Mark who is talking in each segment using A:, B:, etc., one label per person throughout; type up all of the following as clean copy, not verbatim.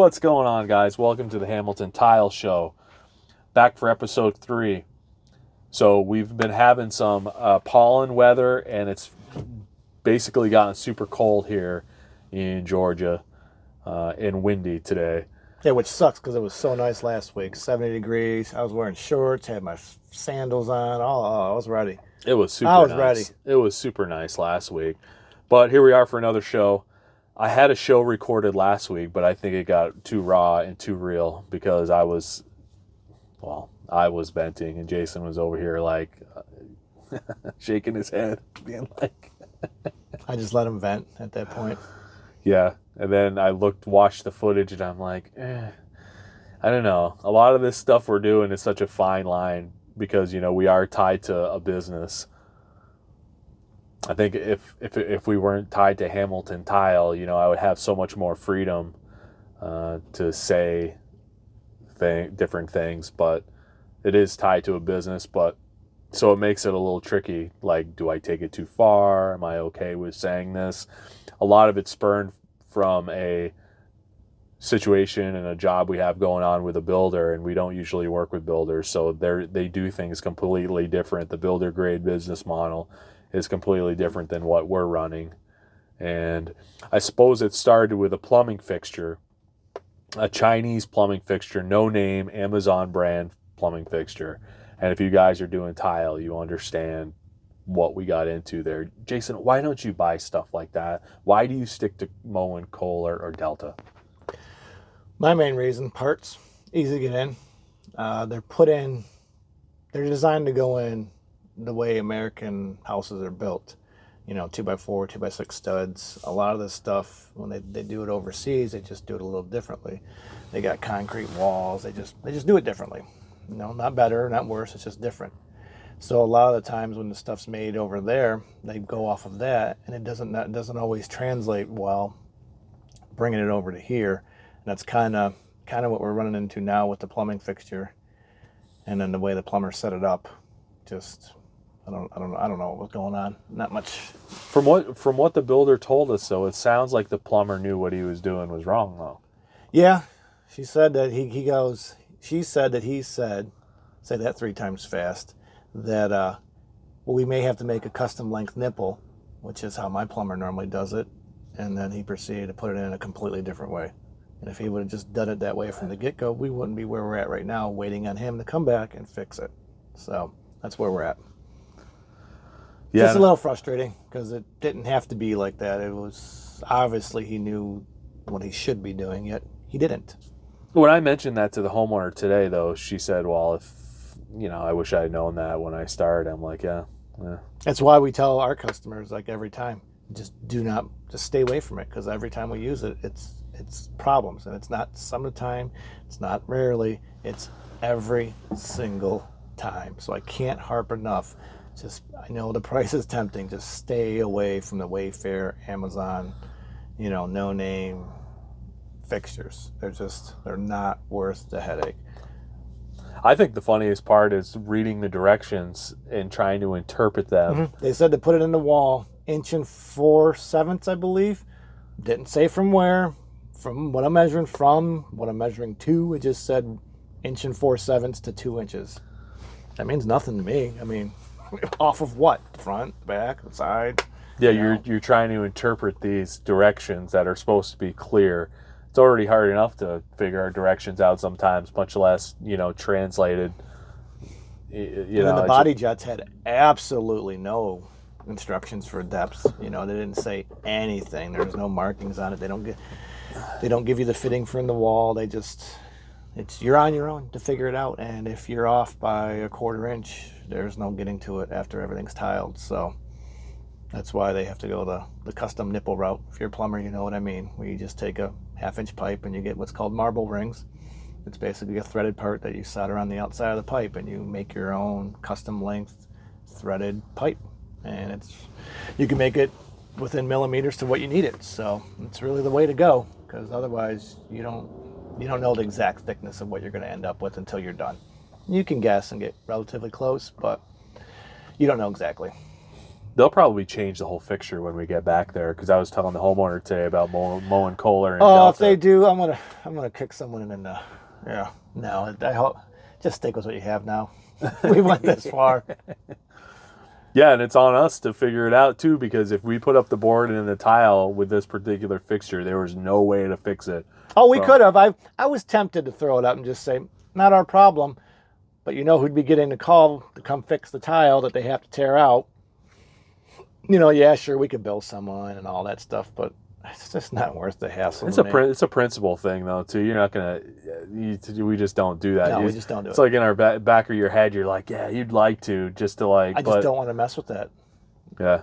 A: What's going on, guys? Welcome to the Hamilton Tile Show. Back for episode 3. So we've been having some pollen weather, and it's basically gotten super cold here in Georgia and windy today.
B: Yeah, which sucks because it was so nice last week. 70 degrees. I was wearing shorts, had my sandals on. I was ready.
A: It was super nice. Ready. It was super nice last week. But here we are for another show. I had a show recorded last week, but I think it got too raw and too real because I was venting, and Jason was over here like shaking his head, being like...
B: I just let him vent at that point.
A: Yeah, and then I watched the footage, and I'm like, I don't know. A lot of this stuff we're doing is such a fine line because, we are tied to a business. I think if we weren't tied to Hamilton Tile, I would have so much more freedom to say different things, but it is tied to a business, so it makes it a little tricky. Like, do I take it too far? Am I okay with saying this? A lot of it's spurned from a situation and a job we have going on with a builder, and we don't usually work with builders, so they do things completely different. The builder grade business model is completely different than what we're running. And I suppose it started with a plumbing fixture, a Chinese plumbing fixture, no name, Amazon brand plumbing fixture. And if you guys are doing tile, you understand what we got into there. Jason, why don't you buy stuff like that? Why do you stick to Moen, Kohler, or Delta?
B: My main reason, parts, easy to get in. They're designed to go in the way American houses are built, 2x4, 2x6 studs. A lot of this stuff, when they do it overseas, they just do it a little differently. They got concrete walls. They just do it differently. Not better, not worse. It's just different. So a lot of the times when the stuff's made over there, they go off of that, and it doesn't always translate well bringing it over to here. And that's kind of what we're running into now with the plumbing fixture, and then the way the plumber set it up. Just I don't know what's going on. Not much.
A: From what the builder told us, though, it sounds like the plumber knew what he was doing was wrong, though.
B: Yeah, she said that he said, say that 3 times fast, that we may have to make a custom length nipple, which is how my plumber normally does it, and then he proceeded to put it in a completely different way. And if he would have just done it that way from the get-go, we wouldn't be where we're at right now, waiting on him to come back and fix it. So that's where we're at. Yeah, just a little frustrating because it didn't have to be like that. It was obviously he knew what he should be doing, yet he didn't.
A: When I mentioned that to the homeowner today, though, she said, well, if, I wish I had known that when I started. I'm like, yeah.
B: That's why we tell our customers, like, every time, just stay away from it, because every time we use it, it's problems. And it's not some of the time, it's not rarely, it's every single time. So I can't harp enough. I know the price is tempting. Just stay away from the Wayfair, Amazon, no name fixtures. They're not worth the headache.
A: I think the funniest part is reading the directions and trying to interpret them.
B: Mm-hmm. They said to put it in the wall, 1 4/7 inches, I believe. Didn't say from where, from what I'm measuring to. It just said 1 4/7 inches to 2 inches. That means nothing to me. I mean, off of what? Front, back, side?
A: Yeah, you're trying to interpret these directions that are supposed to be clear. It's already hard enough to figure our directions out sometimes, much less, translated.
B: And then the body jets had absolutely no instructions for depth. They didn't say anything. There's no markings on it. They don't give you the fitting for in the wall. You're on your own to figure it out. And if you're off by 1/4 inch, there's no getting to it after everything's tiled. So that's why they have to go the custom nipple route. If you're a plumber, you know what I mean. Where you just take a 1/2 inch pipe and you get what's called marble rings. It's basically a threaded part that you solder on the outside of the pipe, and you make your own custom length threaded pipe. And you can make it within millimeters to what you need it. So it's really the way to go, because otherwise you don't know the exact thickness of what you're going to end up with until you're done. You can guess and get relatively close, but you don't know exactly.
A: They'll probably change the whole fixture when we get back there, because I was telling the homeowner today about mowing Kohler and
B: Delta. If
A: Delta.
B: they do, I'm gonna kick someone in the no. I hope just stick with what you have now. We went this far.
A: Yeah, and it's on us to figure it out too, because if we put up the board and the tile with this particular fixture, there was no way to fix it.
B: Oh, we could have. I was tempted to throw it up and just say, not our problem, but you know who'd be getting the call to come fix the tile that they have to tear out. Yeah, sure, we could bill someone and all that stuff, but it's just not worth the hassle.
A: It's a principle thing, though, too. You're not going to... We just don't do that.
B: No, we just don't do it.
A: It's like in our back of your head, you're like, yeah, you'd like to, just to like...
B: I just don't want to mess with that.
A: Yeah.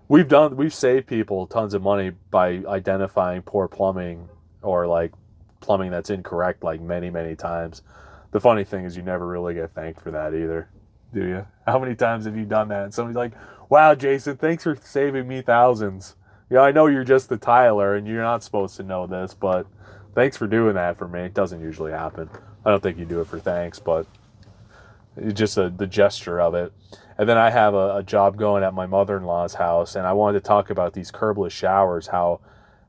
A: We've saved people tons of money by identifying poor plumbing or like plumbing that's incorrect like many, many times. The funny thing is you never really get thanked for that either, do you? How many times have you done that? And somebody's like, wow, Jason, thanks for saving me thousands. I know you're just the tiler and you're not supposed to know this, but thanks for doing that for me. It doesn't usually happen. I don't think you do it for thanks, but it's just the gesture of it. And then I have a job going at my mother-in-law's house, and I wanted to talk about these curbless showers, how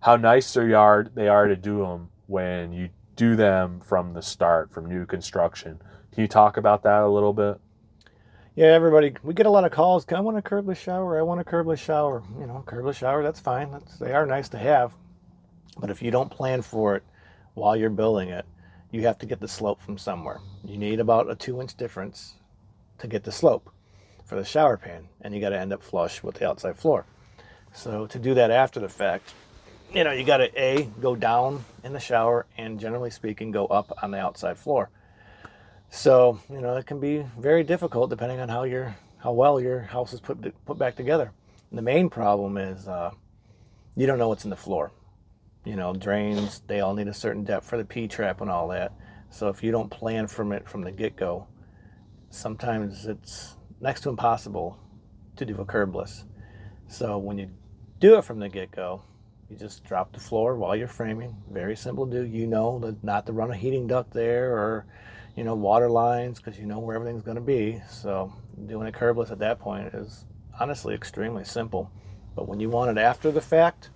A: nice they are to do them when you do them from the start, from new construction. Can you talk about that a little bit?
B: Yeah, we get a lot of calls. I want a curbless shower. I want a curbless shower. Curbless shower, that's fine. They are nice to have. But if you don't plan for it while you're building it, you have to get the slope from somewhere. You need about a 2-inch difference to get the slope for the shower pan, and you got to end up flush with the outside floor. So to do that after the fact, you got to go down in the shower, and generally speaking, go up on the outside floor. So, it can be very difficult depending on how well your house is put back together. And the main problem is you don't know what's in the floor. Drains, they all need a certain depth for the P-trap and all that. So if you don't plan from the get-go, sometimes it's next to impossible to do a curbless. So when you do it from the get-go, you just drop the floor while you're framing. Very simple to do. Not to run a heating duct there or water lines, because you know where everything's going to be. So doing a curbless at that point is honestly extremely simple. But when you want it after the fact,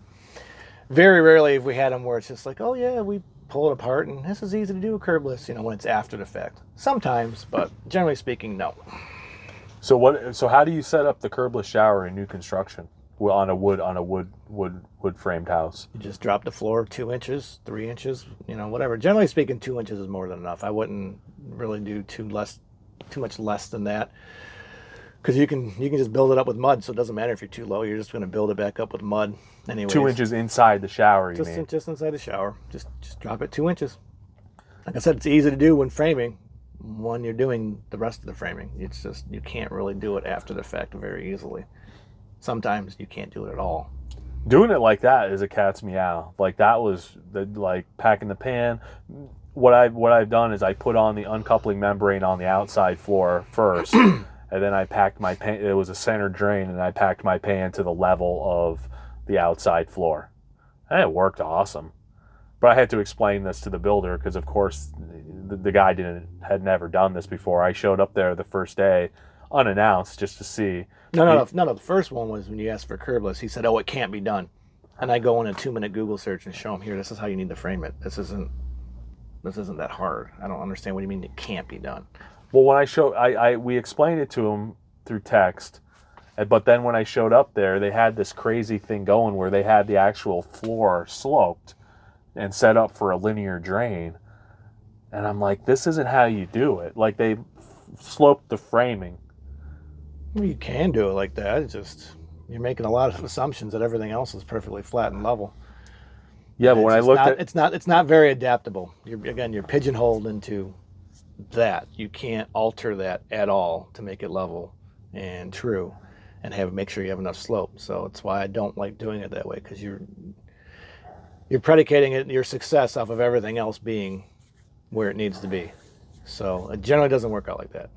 B: very rarely have we had them where it's just like, oh yeah, we pull it apart and this is easy to do a curbless, when it's after the fact. Sometimes, but generally speaking, no.
A: So how do you set up the curbless shower in new construction on a wood framed house?
B: You just drop the floor 2 inches, 3 inches, whatever. Generally speaking, 2 inches is more than enough. I wouldn't really do too much less than that, because you can just build it up with mud. So it doesn't matter if you're too low. You're just going to build it back up with mud anyways.
A: 2 inches inside the shower, you mean?
B: Just inside the shower. Just drop it 2 inches. Like I said, it's easy to do when framing. When you're doing the rest of the framing, it's just you can't really do it after the fact very easily. Sometimes you can't do it at all.
A: Doing it like that is a cat's meow. Like that was like packing the pan. What I've done is I put on the uncoupling membrane on the outside floor first, and then I packed my pan. It was a center drain, and I packed my pan to the level of the outside floor, and it worked awesome. But I had to explain this to the builder because, of course, the guy had never done this before. I showed up there the first day, unannounced, just to see.
B: No. The first one was when you asked for curbless. He said, "Oh, it can't be done." And I go in a 2-minute Google search and show him, here, this is how you need to frame it. This isn't that hard. I don't understand what you mean it can't be done.
A: Well, when we explained it to him through text, but then when I showed up there, they had this crazy thing going where they had the actual floor sloped and set up for a linear drain. And I'm like, this isn't how you do it. Like, they sloped the framing.
B: Well, you can do it like that. It's just you're making a lot of assumptions that everything else is perfectly flat and level.
A: Yeah, but when I looked at
B: it's not very adaptable. You're pigeonholed into that. You can't alter that at all to make it level and true, and make sure you have enough slope. So it's why I don't like doing it that way, because you're predicating your success off of everything else being where it needs to be. So it generally doesn't work out like that.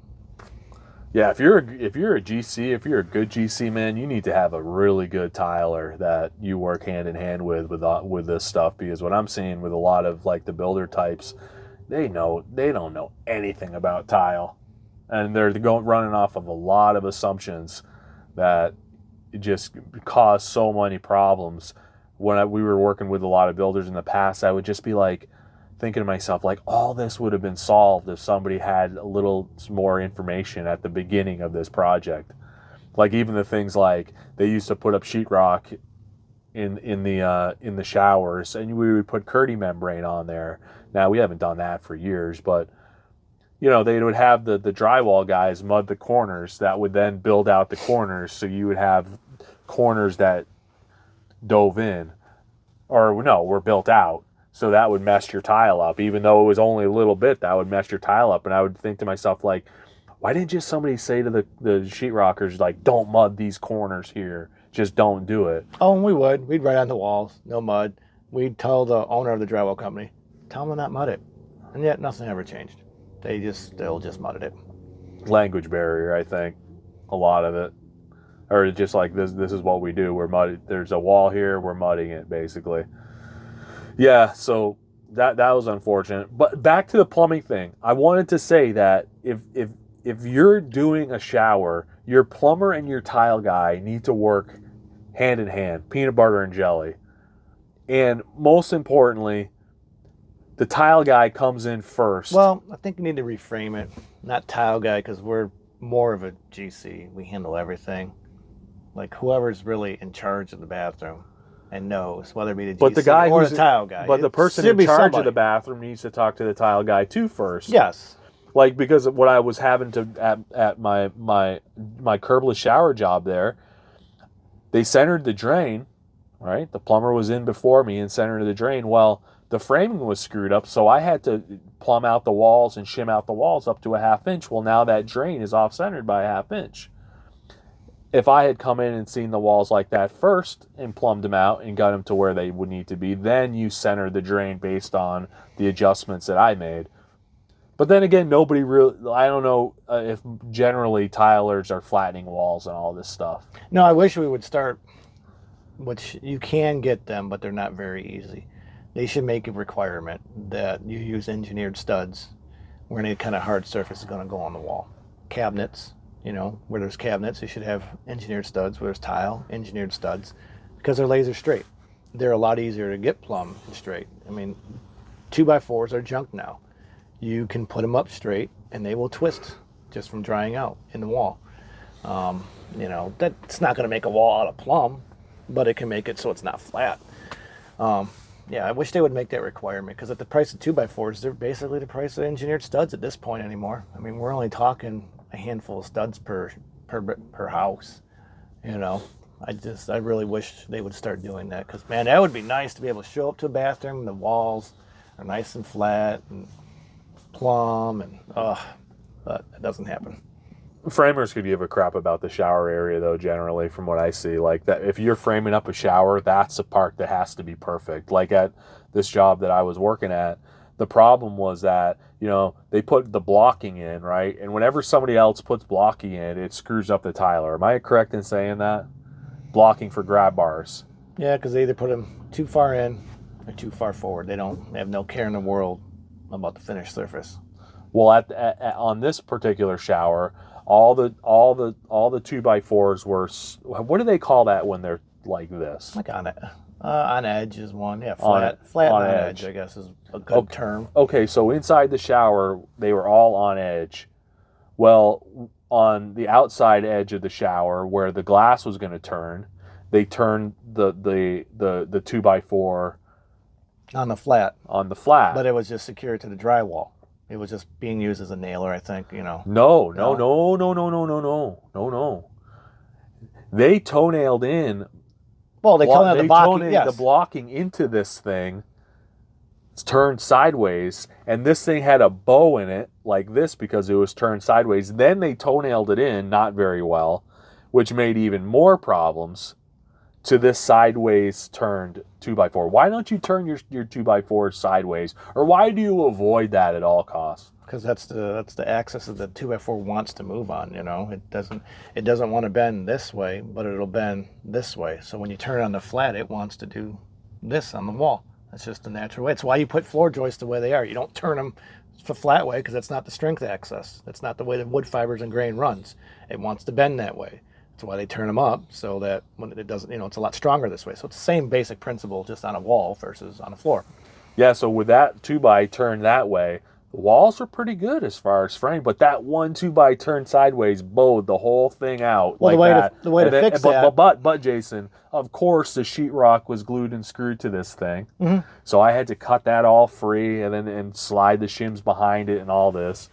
A: Yeah, if you're a GC, if you're a good GC man, you need to have a really good tiler that you work hand in hand with this stuff, because what I'm seeing with a lot of like the builder types, they don't know anything about tile, and they're running off of a lot of assumptions that just caused so many problems. When we were working with a lot of builders in the past, I would just be like thinking to myself, like, all this would have been solved if somebody had a little more information at the beginning of this project. Like even the things like they used to put up sheetrock in the showers, and we would put curtain membrane on there. Now we haven't done that for years, but they would have the drywall guys mud the corners that would then build out the corners, so you would have corners that dove in, or no, were built out. So that would mess your tile up. Even though it was only a little bit, that would mess your tile up. And I would think to myself, like, why didn't just somebody say to the sheetrockers, like, don't mud these corners here. Just don't do it.
B: Oh, and we would. We'd write on the walls, no mud. We'd tell the owner of the drywall company, tell them to not mud it. And yet nothing ever changed. They'll just mudded it.
A: Language barrier, I think. A lot of it. Or just like, this is what we do. We're mudding. There's a wall here, we're mudding it, basically. Yeah, so that was unfortunate. But back to the plumbing thing. I wanted to say that if you're doing a shower, your plumber and your tile guy need to work hand in hand, peanut butter and jelly. And most importantly, the tile guy comes in first.
B: Well, I think you need to reframe it. Not tile guy, because we're more of a GC. We handle everything. Like whoever's really in charge of the bathroom and knows, whether it be the GC or the tile guy.
A: But the person in charge of the bathroom needs to talk to the tile guy too first.
B: Yes.
A: Like, because of what I was having to at my curbless shower job there, they centered the drain, right? The plumber was in before me and centered the drain. Well, the framing was screwed up, so I had to plumb out the walls and shim out the walls up to a 1/2 inch. Well, now that drain is off-centered by a 1/2 inch. If I had come in and seen the walls like that first and plumbed them out and got them to where they would need to be, then you center the drain based on the adjustments that I made. But then again, nobody really, I don't know if generally tilers are flattening walls and all this stuff.
B: No, I wish we would start, which you can get them, but they're not very easy. They should make a requirement that you use engineered studs where any kind of hard surface is going to go on the wall. Cabinets. Where there's cabinets, you should have engineered studs. Where there's tile, engineered studs, because they're laser straight. They're a lot easier to get plumb and straight. I mean, 2x4s are junk now. You can put them up straight, and they will twist just from drying out in the wall. That's not going to make a wall out of plumb, but it can make it so it's not flat. Yeah, I wish they would make that requirement, because at the price of 2x4s, they're basically the price of engineered studs at this point anymore. I mean, we're only talking a handful of studs per house. I really wish they would start doing that, because man, that would be nice to be able to show up to a bathroom and the walls are nice and flat and plumb, and but it doesn't happen.
A: Framers could give a crap about the shower area, though, generally, from what I see. Like, that, if you're framing up a shower, that's the part that has to be perfect. Like at this job that I was working at, the problem was that, they put the blocking in, right? And whenever somebody else puts blocking in, it screws up the tiler. Am I correct in saying that? Blocking for grab bars.
B: Yeah, because they either put them too far in or too far forward. They have no care in the world about the finished surface.
A: Well, on this particular shower, all the 2x4s were, what do they call that when they're like this?
B: Like on edge is one. Yeah, flat on edge, I guess, is a good term.
A: Okay, so inside the shower, they were all on edge. Well, on the outside edge of the shower, where the glass was going to turn, they turned the 2x4
B: on the flat.
A: But
B: it was just secured to the drywall. It was just being used as a nailer, I think. No.
A: They toenailed in.
B: Well, they toenailed the blocking. Yes.
A: The blocking into this thing. It's turned sideways, and this thing had a bow in it like this because it was turned sideways. Then they toenailed it in, not very well, which made even more problems to this sideways turned 2x4. Why don't you turn your 2x4 sideways? Or why do you avoid that at all costs?
B: Because that's the axis that the 2x4 wants to move on. It doesn't want to bend this way, but it'll bend this way. So when you turn it on the flat, it wants to do this on the wall. That's just the natural way. It's why you put floor joists the way they are. You don't turn them the flat way, because that's not the strength axis. That's not the way the wood fibers and grain runs. It wants to bend that way. That's why they turn them up, so that when it doesn't, it's a lot stronger this way. So it's the same basic principle, just on a wall versus on a floor.
A: Yeah, so with that 2x turned that way, the walls are pretty good as far as frame, but that 2x turned sideways bowed the whole thing out
B: well, the way to fix that.
A: But Jason, of course, the sheetrock was glued and screwed to this thing, so I had to cut that all free and slide the shims behind it and all this.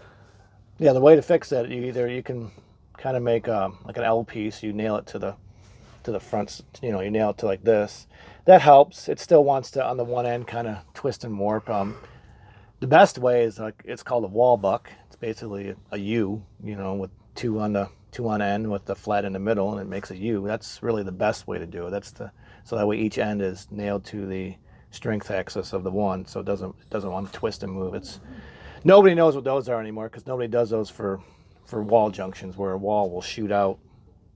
B: Yeah, the way to fix that, you can kind of make like an L piece. You nail it to the front. You nail it to like this. That helps. It still wants to on the one end kind of twist and warp. The best way is it's called a wall buck. It's basically a U, with two on end with the flat in the middle, and it makes a U. That's really the best way to do it. So that way each end is nailed to the strength axis of the one, so it doesn't want to twist and move. Nobody knows what those are anymore because nobody does those for wall junctions where a wall will shoot out,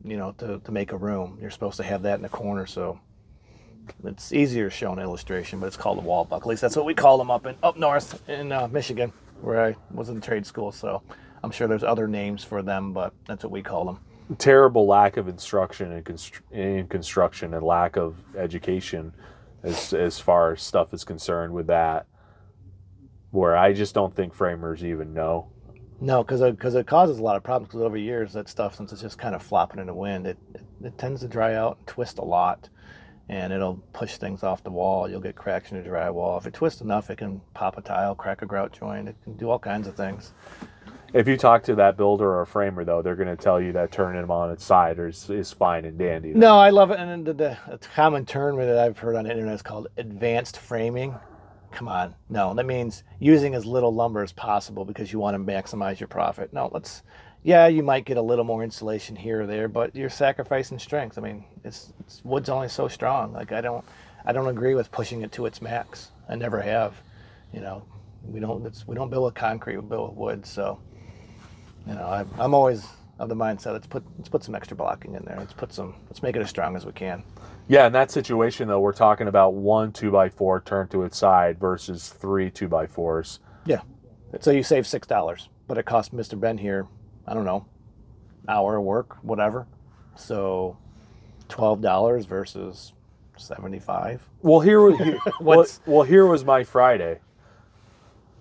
B: to make a room. You're supposed to have that in the corner, so it's easier to show an illustration, but it's called a wall buck. At least that's what we call them up north in Michigan, where I was in trade school. So I'm sure there's other names for them, but that's what we call them.
A: Terrible lack of instruction in construction and lack of education as far as stuff is concerned with that, where I just don't think framers even know.
B: No, because it causes a lot of problems. Because over years, that stuff, since it's just kind of flopping in the wind, it tends to dry out and twist a lot. And it'll push things off the wall. You'll get cracks in the drywall. If it twists enough, it can pop a tile, crack a grout joint. It can do all kinds of things.
A: If you talk to that builder or framer, though, they're going to tell you that turning them on its side is fine and dandy.
B: No, I love it. And the common term that I've heard on the internet is called advanced framing. Come on. No, that means using as little lumber as possible because you want to maximize your profit. No, yeah, you might get a little more insulation here or there, but you're sacrificing strength. I mean, wood's only so strong. Like I don't agree with pushing it to its max. I never have. We don't build with concrete. We build with wood. So, I'm always of the mindset. Let's put some extra blocking in there. Let's make it as strong as we can.
A: Yeah, in that situation though, we're talking about 1 2x4 turned to its side versus 3 2x4s.
B: Yeah, so you save $6, but it cost Mr. Ben here, I don't know, hour of work, whatever. So $12 versus $75.
A: Well, here was my Friday.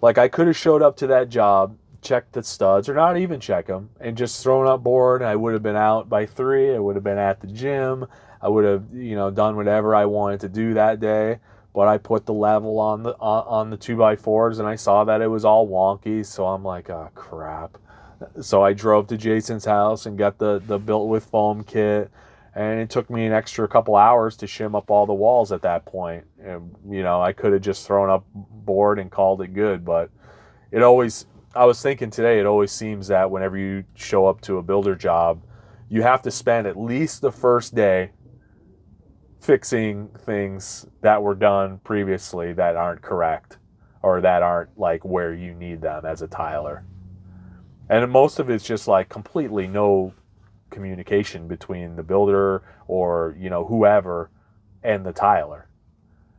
A: Like I could have showed up to that job, checked the studs, or not even check them, and just thrown up board. I would have been out by 3. I would have been at the gym. I would have, done whatever I wanted to do that day. But I put the level on the 2x4s, and I saw that it was all wonky. So I'm like, oh crap. So I drove to Jason's house and got the built with foam kit, and it took me an extra couple hours to shim up all the walls at that point. And I could have just thrown up board and called it good, but I was thinking today, it always seems that whenever you show up to a builder job, you have to spend at least the first day fixing things that were done previously that aren't correct or that aren't like where you need them as a tiler. And most of it's just like completely no communication between the builder or, whoever and the tiler.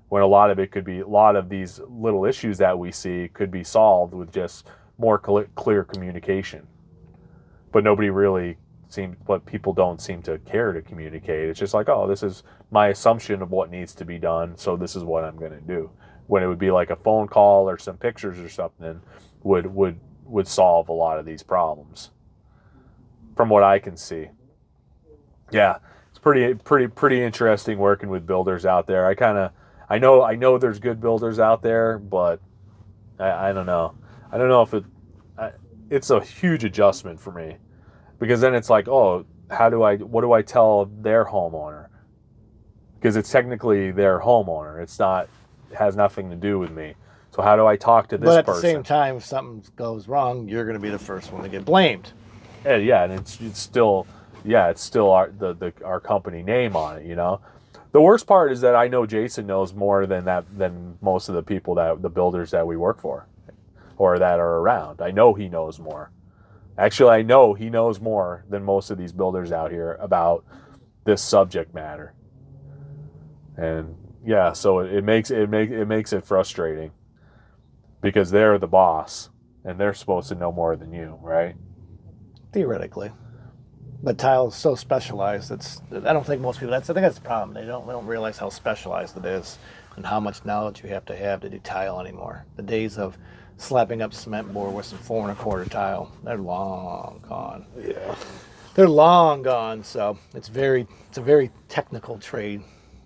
A: When a lot of these little issues that we see could be solved with just more clear communication. But people don't seem to care to communicate. It's just like, oh, this is my assumption of what needs to be done, so this is what I'm going to do. When it would be like a phone call or some pictures or something would solve a lot of these problems, from what I can see. Yeah, it's pretty interesting working with builders out there. I know there's good builders out there, but I don't know. I don't know if it's a huge adjustment for me, because then it's like, oh, what do I tell their homeowner? Because it's technically their homeowner. It has nothing to do with me. So how do I talk to this person?
B: But at the same time, if something goes wrong, you're going to be the first one to get blamed.
A: Yeah, and it's still our company name on it, The worst part is that I know Jason knows more than most of the people the builders that we work for or that are around. I know he knows more. Actually, I know he knows more than most of these builders out here about this subject matter. And yeah, so it makes it frustrating because they're the boss and they're supposed to know more than you, right?
B: Theoretically. But tile is so specialized. I don't think most people. I think that's the problem. They don't realize how specialized it is and how much knowledge you have to do tile anymore. The days of slapping up cement board with some 4 1/4 tile, they're long gone.
A: Yeah.
B: They're long gone. So it's a very technical trade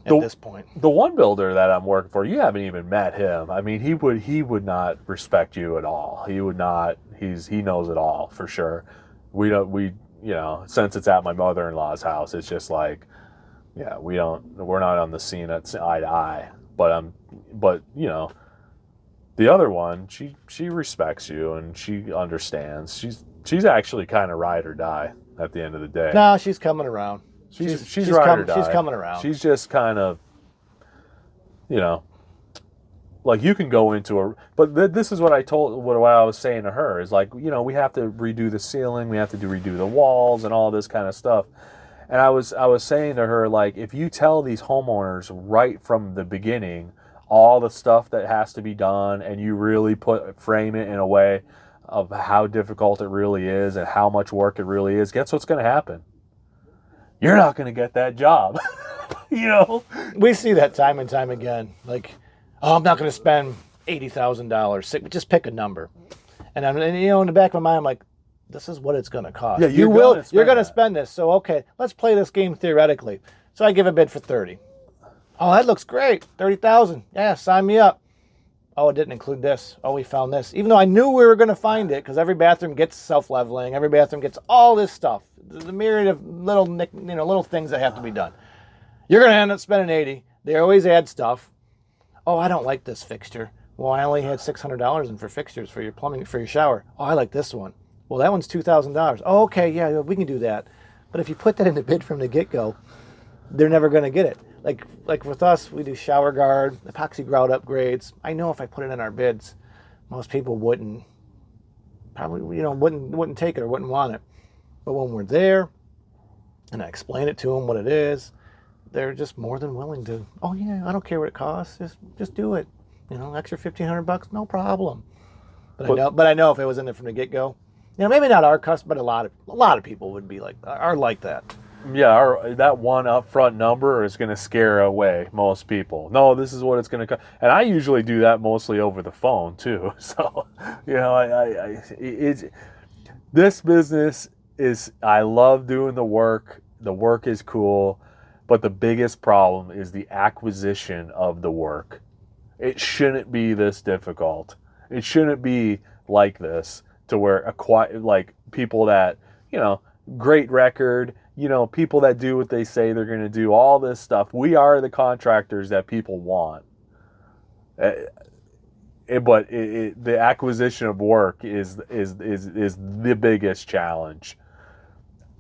B: at this point.
A: The one builder that I'm working for, you haven't even met him. I mean, he would not respect you at all. He would not. He knows it all for sure. Since it's at my mother-in-law's house, it's just like, yeah, we're not on the scene at eye to eye. But the other one, she respects you and she understands. She's actually kind of ride or die at the end of the day.
B: No, she's coming around.
A: She's ride or die.
B: She's coming around.
A: She's just kind of, like you can go into but this is what I was saying to her is like, we have to redo the ceiling, we have to redo the walls and all this kind of stuff. And I was saying to her, like, if you tell these homeowners right from the beginning all the stuff that has to be done and you really frame it in a way of how difficult it really is and how much work it really is, guess what's going to happen? You're not going to get that job.
B: We see that time and time again. Like, oh, I'm not going to spend $80,000. Just pick a number. And in the back of my mind, I'm like, this is what it's going to cost.
A: Yeah, you're going to
B: spend this. So, okay, let's play this game theoretically. So I give a bid for 30. Oh, that looks great. 30,000. Yeah, sign me up. Oh, it didn't include this. Oh, we found this. Even though I knew we were going to find it, because every bathroom gets self-leveling, every bathroom gets all this stuff. The myriad of little things that have to be done. You're going to end up spending 80. They always add stuff. Oh, I don't like this fixture. Well, I only had $600 in for fixtures for your plumbing, for your shower. Oh, I like this one. Well, that one's $2,000. Oh, okay, yeah, we can do that. But if you put that in the bid from the get-go, they're never going to get it. Like with us, we do shower guard, epoxy grout upgrades. I know if I put it in our bids, most people wouldn't take it or wouldn't want it. But when we're there and I explain it to them what it is, they're just more than willing to. Oh yeah, I don't care what it costs. Just do it. Extra $1,500, no problem. But I know if it was in there from the get-go, maybe not our customer, but a lot of people would be like that.
A: Yeah, that one upfront number is going to scare away most people. No, this is what it's going to cost. And I usually do that mostly over the phone too. So, this business is, I love doing the work. The work is cool, but the biggest problem is the acquisition of the work. It shouldn't be this difficult. It shouldn't be like this to where people that, great record, people that do what they say they're going to do, all this stuff. We are the contractors that people want. But the acquisition of work is the biggest challenge.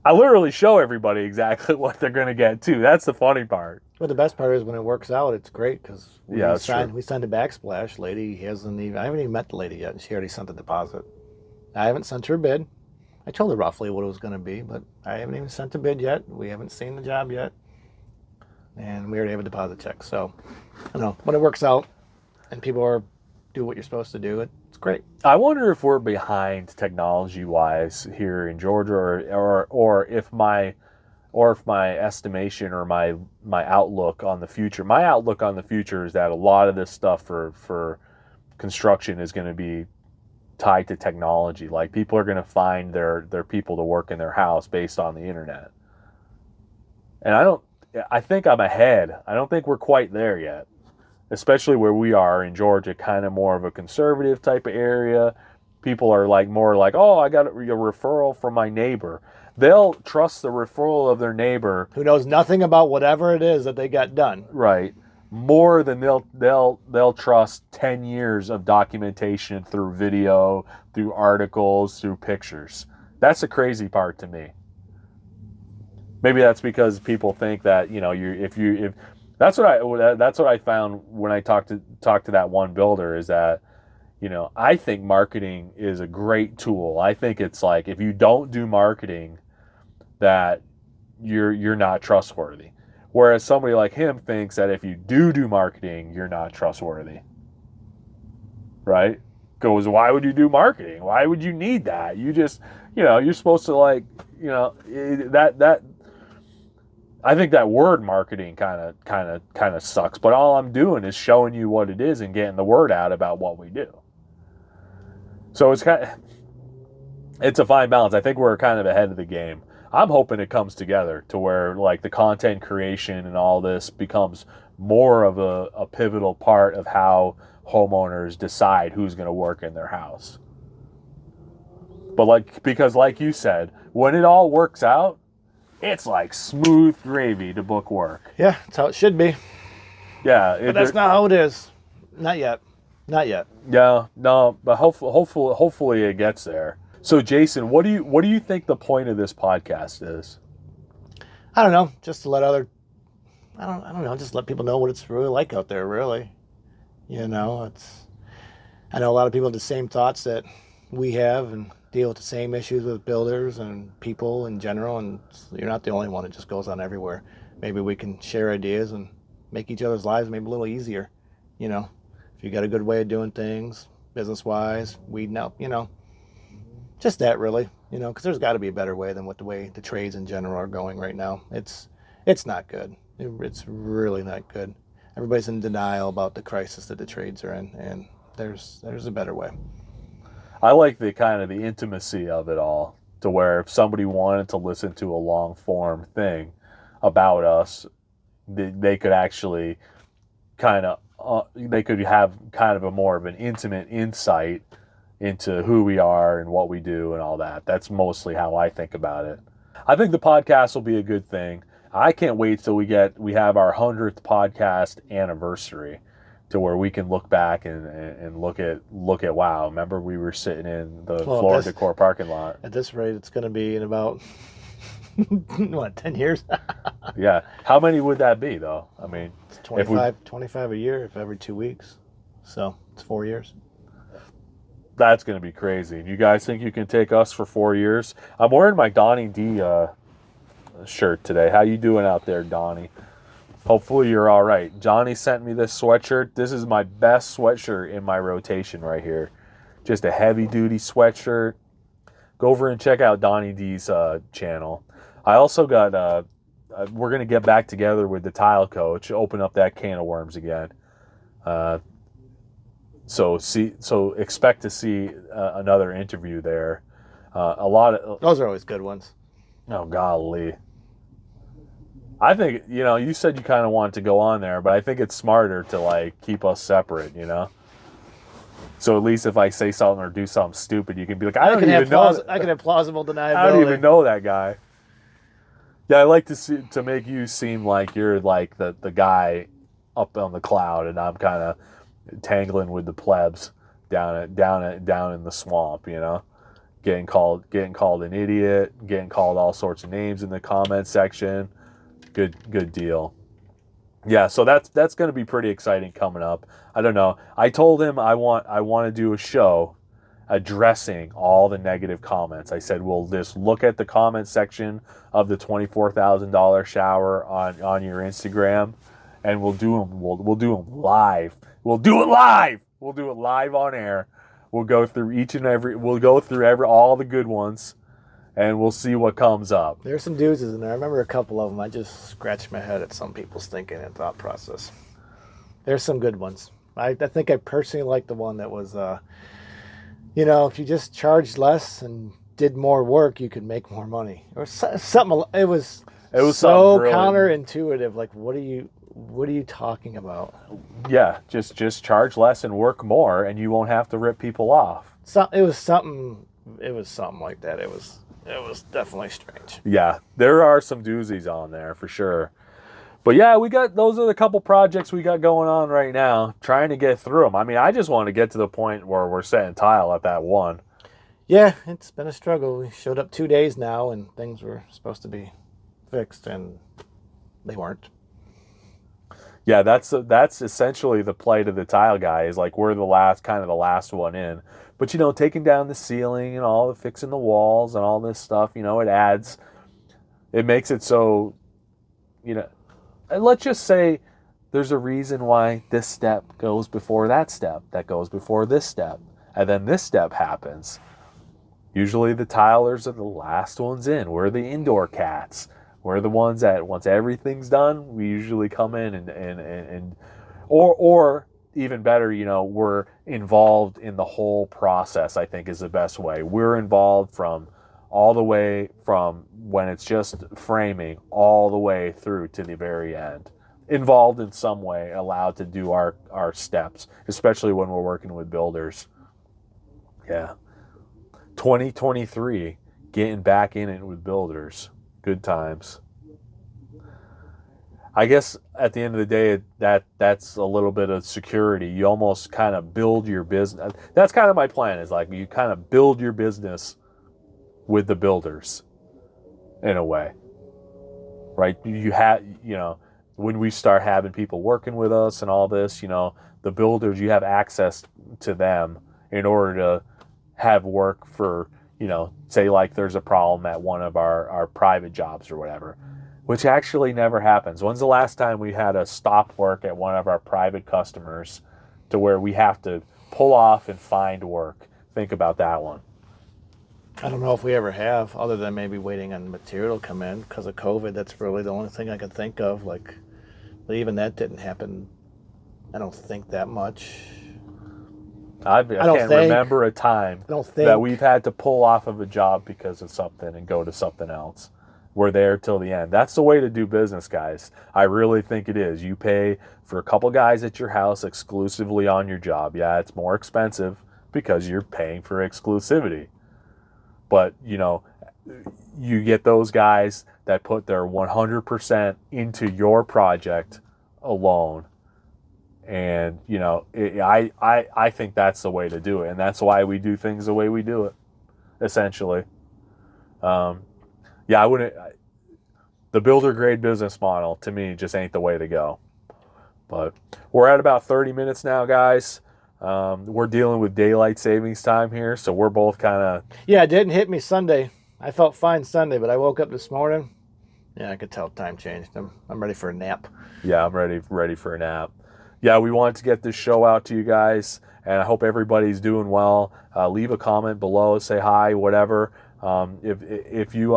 A: I literally show everybody exactly what they're going to get too. That's the funny part.
B: Well, the best part is when it works out, it's great because we signed a backsplash. Lady I haven't even met the lady yet, and she already sent the deposit. I haven't sent her a bid. I told her roughly what it was going to be, but I haven't even sent a bid yet. We haven't seen the job yet, and we already have a deposit check. So, when it works out and people do what you're supposed to do, it's great.
A: I wonder if we're behind technology-wise here in Georgia, or if my estimation or my outlook on the future. My outlook on the future is that a lot of this stuff for construction is going to be tied to technology. Like, people are going to find their people to work in their house based on the internet. And I think I'm ahead. I don't think we're quite there yet, especially where we are in Georgia, kind of more of a conservative type of area. People are more like, oh, I got a referral from my neighbor. They'll trust the referral of their neighbor,
B: who knows nothing about whatever it is that they got done.
A: Right. More than they'll trust 10 years of documentation through video, through articles, through pictures. That's the crazy part to me. Maybe that's because people think that, if that's what I found when I talked to that one builder, is that, I think marketing is a great tool. I think it's like, if you don't do marketing, that you're not trustworthy. Whereas somebody like him thinks that if you do marketing, you're not trustworthy. Right? Goes, why would you do marketing? Why would you need that? You just, you're supposed to that I think that word marketing kind of sucks. But all I'm doing is showing you what it is and getting the word out about what we do. So it's a fine balance. I think we're kind of ahead of the game. I'm hoping it comes together to where like the content creation and all this becomes more of a pivotal part of how homeowners decide who's going to work in their house. But because like you said, when it all works out, it's like smooth gravy to book work.
B: Yeah, that's how it should be.
A: Yeah.
B: But that's not how it is. Not yet.
A: Yeah, no, but hopefully it gets there. So Jason, what do you think the point of this podcast is?
B: I don't know, just to let just let people know what it's really like out there, really. I know a lot of people have the same thoughts that we have and deal with the same issues with builders and people in general, and you're not the only one. It just goes on everywhere. Maybe we can share ideas and make each other's lives maybe a little easier. If you got a good way of doing things, business-wise, weeding out, just that really, because there's got to be a better way than the way the trades in general are going right now. It's not good. It's really not good. Everybody's in denial about the crisis that the trades are in, and there's a better way.
A: I like the kind of the intimacy of it all, to where if somebody wanted to listen to a long form thing about us, they could actually they could have kind of a more of an intimate insight into who we are and what we do and all that. That's mostly how I think about it. I think the podcast will be a good thing. I can't wait till we have our 100th podcast anniversary, to where we can look back and look at wow, remember we were sitting in the Florida Decor parking lot.
B: At this rate, it's going to be in about 10 years?
A: Yeah. How many would that be though? I mean,
B: it's 25 a year if every 2 weeks. So it's 4 years.
A: That's going to be crazy. You guys think you can take us for 4 years? I'm wearing my Donnie D shirt today. How you doing out there, Donnie? Hopefully you're all right. Johnny sent me this sweatshirt. This is my best sweatshirt in my rotation right here. Just a heavy-duty sweatshirt. Go over and check out Donnie D's channel. I also got, we're going to get back together with the tile coach, open up that can of worms again. So expect to see another interview there.
B: Those are always good ones.
A: Oh, golly. I think, you said you kind of wanted to go on there, but I think it's smarter to keep us separate, So at least if I say something or do something stupid, you can be like, I can
B: have plausible deniability.
A: I don't even know that guy. Yeah, I like to make you seem like you're like the guy up on the cloud, and I'm kind of tangling with the plebs down in the swamp, getting called an idiot, getting called all sorts of names in the comment section. Good deal. Yeah, so that's going to be pretty exciting coming up. I don't know. I told him I want to do a show addressing all the negative comments. I said we'll just look at the comment section of the $24,000 shower on your Instagram, and we'll do them. We'll do them live. We'll do it live. We'll do it live on air. We'll go through all the good ones, and we'll see what comes up.
B: There's some doozies in there. I remember a couple of them. I just scratched my head at some people's thinking and thought process. There's some good ones. I think I personally like the one that was, if you just charged less and did more work, you could make more money. Or something. It was so counterintuitive. Like, what are you talking about?
A: Yeah, just charge less and work more, and you won't have to rip people off.
B: It was something like that. It was definitely strange.
A: Yeah, there are some doozies on there for sure. But yeah, those are the couple projects we got going on right now, trying to get through them. I mean, I just want to get to the point where we're setting tile at that one.
B: Yeah, it's been a struggle. We showed up 2 days now, and things were supposed to be fixed, and they weren't.
A: Yeah, that's essentially the plight of the tile guy, is like we're the last one in. But taking down the ceiling and all the fixing the walls and all this stuff, it makes it so, and let's just say there's a reason why this step goes before that step, that goes before this step, and then this step happens. Usually the tilers are the last ones in. We're the indoor cats. We're the ones that once everything's done, we usually come in and or even better, we're involved in the whole process, I think is the best way. We're involved from all the way from when it's just framing all the way through to the very end. Involved in some way, allowed to do our steps, especially when we're working with builders. Yeah. 2023, getting back in it with builders. Good times. I guess at the end of the day, that's a little bit of security. You almost kind of build your business. That's kind of my plan, is like you kind of build your business with the builders in a way, right? You have, when we start having people working with us and all this, the builders, you have access to them in order to have work for, say like there's a problem at one of our private jobs or whatever, which actually never happens. When's the last time we had a stop work at one of our private customers to where we have to pull off and find work? Think about that one.
B: I don't know if we ever have, other than maybe waiting on material to come in because of COVID. That's really the only thing I could think of. But even that didn't happen, I don't think, that much.
A: I can't remember a time that we've had to pull off of a job because of something and go to something else. We're there till the end. That's the way to do business, guys. I really think it is. You pay for a couple guys at your house exclusively on your job. Yeah, it's more expensive because you're paying for exclusivity. But, you get those guys that put their 100% into your project alone. And, I think that's the way to do it. And that's why we do things the way we do it, essentially. The builder grade business model to me just ain't the way to go. But we're at about 30 minutes now, guys. We're dealing with daylight savings time here, so we're both kind of...
B: Yeah, it didn't hit me Sunday. I felt fine Sunday, but I woke up this morning. Yeah, I could tell time changed. I'm ready for a nap.
A: Yeah, I'm ready for a nap. Yeah, we wanted to get this show out to you guys, and I hope everybody's doing well. Leave a comment below, say hi, whatever. If you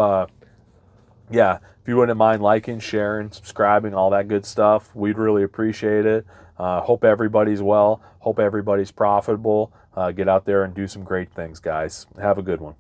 A: wouldn't mind liking, sharing, subscribing, all that good stuff, we'd really appreciate it. Hope everybody's well. Hope everybody's profitable. Get out there and do some great things, guys. Have a good one.